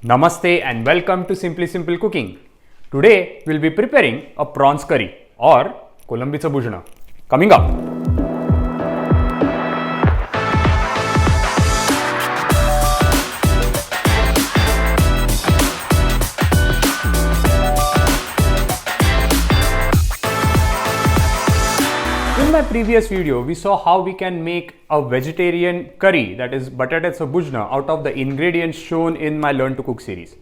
Namaste and welcome to Simply Simple Cooking. Today we'll be preparing a prawns curry or Kolambica bhujna. Coming up. In my previous video, we saw how we can make a vegetarian curry, that is batatatsa bhujna, out of the ingredients shown in my Learn to Cook series.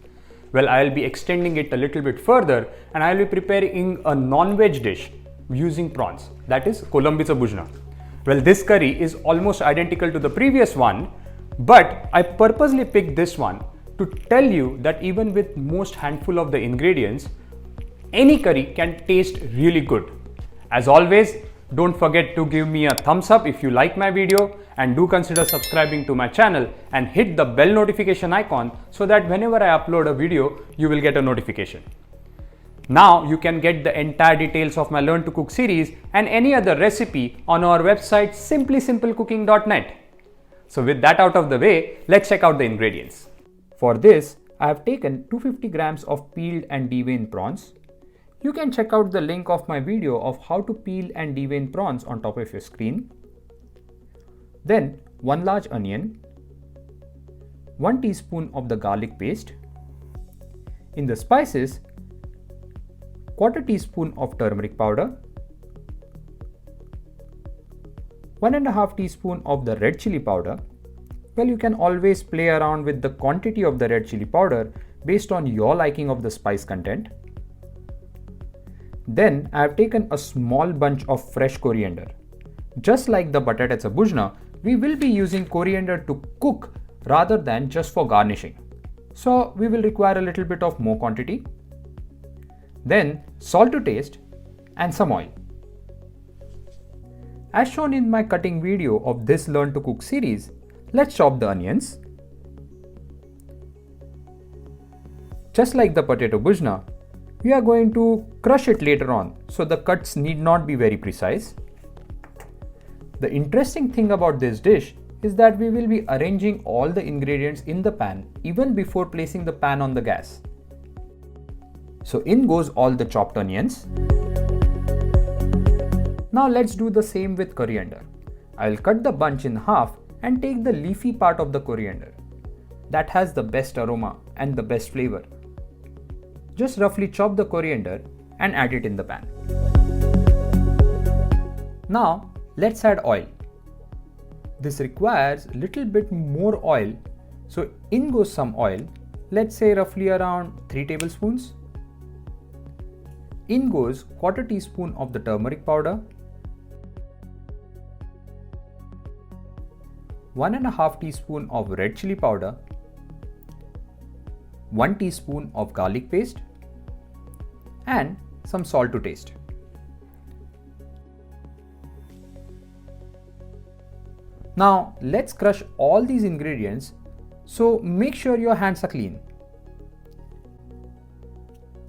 Well, I'll be extending it a little bit further and I'll be preparing a non-veg dish using prawns, that is Kolambica bhujna. Well, this curry is almost identical to the previous one, but I purposely picked this one to tell you that even with most handful of the ingredients, any curry can taste really good. As always, don't forget to give me a thumbs up if you like my video, and do consider subscribing to my channel and hit the bell notification icon so that whenever I upload a video, you will get a notification. Now you can get the entire details of my Learn to Cook series and any other recipe on our website simplysimplecooking.net. So with that out of the way, let's check out the ingredients. For this, I have taken 250 grams of peeled and deveined prawns. You can check out the link of my video of how to peel and devein prawns on top of your screen. Then 1 large onion, 1 teaspoon of the garlic paste. In the spices, 1/4 teaspoon of turmeric powder, 1.5 teaspoon of the red chili powder. Well, you can always play around with the quantity of the red chili powder based on your liking of the spice content. Then I have taken a small bunch of fresh coriander. Just like the batatatsa bhujna, we will be using coriander to cook rather than just for garnishing. So we will require a little bit of more quantity. Then salt to taste and some oil. As shown in my cutting video of this Learn to Cook series, let's chop the onions. Just like the potato bhujna, we are going to crush it later on, so the cuts need not be very precise. The interesting thing about this dish is that we will be arranging all the ingredients in the pan even before placing the pan on the gas. So in goes all the chopped onions. Now let's do the same with coriander. I'll cut the bunch in half and take the leafy part of the coriander. That has the best aroma and the best flavor. Just roughly chop the coriander and add it in the pan. Now let's add oil. This requires a little bit more oil, so in goes some oil, let's say roughly around 3 tablespoons. In goes 1/4 teaspoon of the turmeric powder, 1.5 teaspoon of red chili powder, 1 teaspoon of garlic paste, and some salt to taste. Now let's crush all these ingredients, so make sure your hands are clean.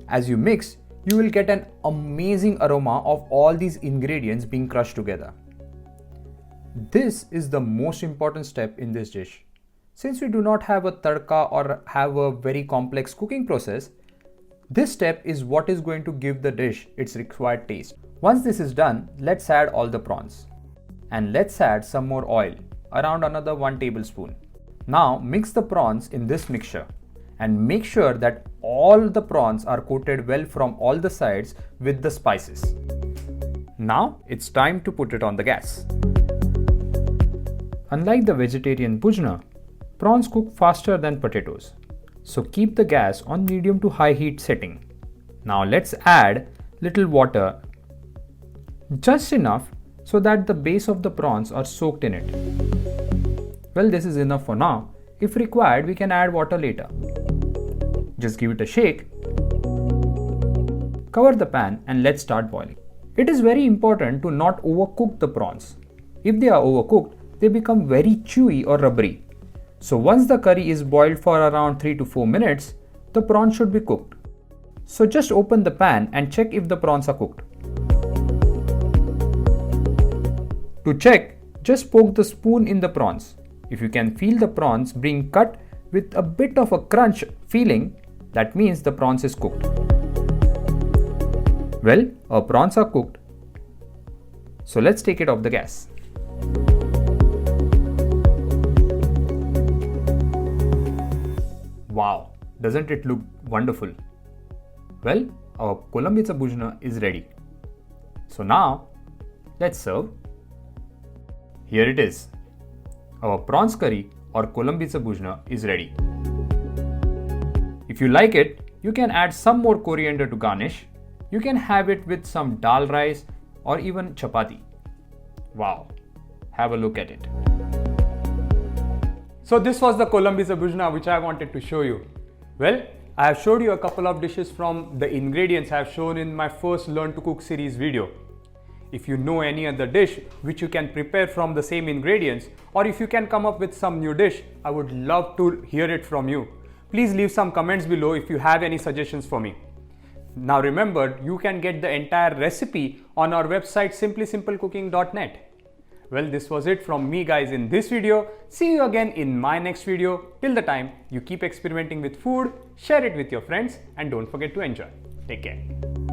As you mix, you will get an amazing aroma of all these ingredients being crushed together. This is the most important step in this dish. Since we do not have a tadka or have a very complex cooking process, this step is what is going to give the dish its required taste. Once this is done, let's add all the prawns. And let's add some more oil, around another 1 tablespoon. Now mix the prawns in this mixture and make sure that all the prawns are coated well from all the sides with the spices. Now it's time to put it on the gas. Unlike the vegetarian bhujna, prawns cook faster than potatoes, so keep the gas on medium to high heat setting. Now let's add little water, just enough so that the base of the prawns are soaked in it. Well, this is enough for now. If required, we can add water later. Just give it a shake. Cover the pan and let's start boiling. It is very important to not overcook the prawns. If they are overcooked, they become very chewy or rubbery. So once the curry is boiled for around 3 to 4 minutes, the prawns should be cooked. So just open the pan and check if the prawns are cooked. To check, just poke the spoon in the prawns. If you can feel the prawns being cut, with a bit of a crunch feeling. That means the prawns is cooked. Well, our prawns are cooked. So let's take it off the gas. Wow, doesn't it look wonderful? Well, our Kolambica bhujna is ready. So now, let's serve. Here it is. Our prawns curry or Kolambica bhujna is ready. If you like it, you can add some more coriander to garnish. You can have it with some dal rice or even chapati. Wow, have a look at it. So this was the Kolambica bhujna which I wanted to show you. Well, I have showed you a couple of dishes from the ingredients I have shown in my first Learn to Cook series video. If you know any other dish which you can prepare from the same ingredients, or if you can come up with some new dish, I would love to hear it from you. Please leave some comments below if you have any suggestions for me. Now remember, you can get the entire recipe on our website simplysimplecooking.net. Well, this was it from me guys in this video. See you again in my next video. Till the time, you keep experimenting with food, share it with your friends, and don't forget to enjoy. Take care.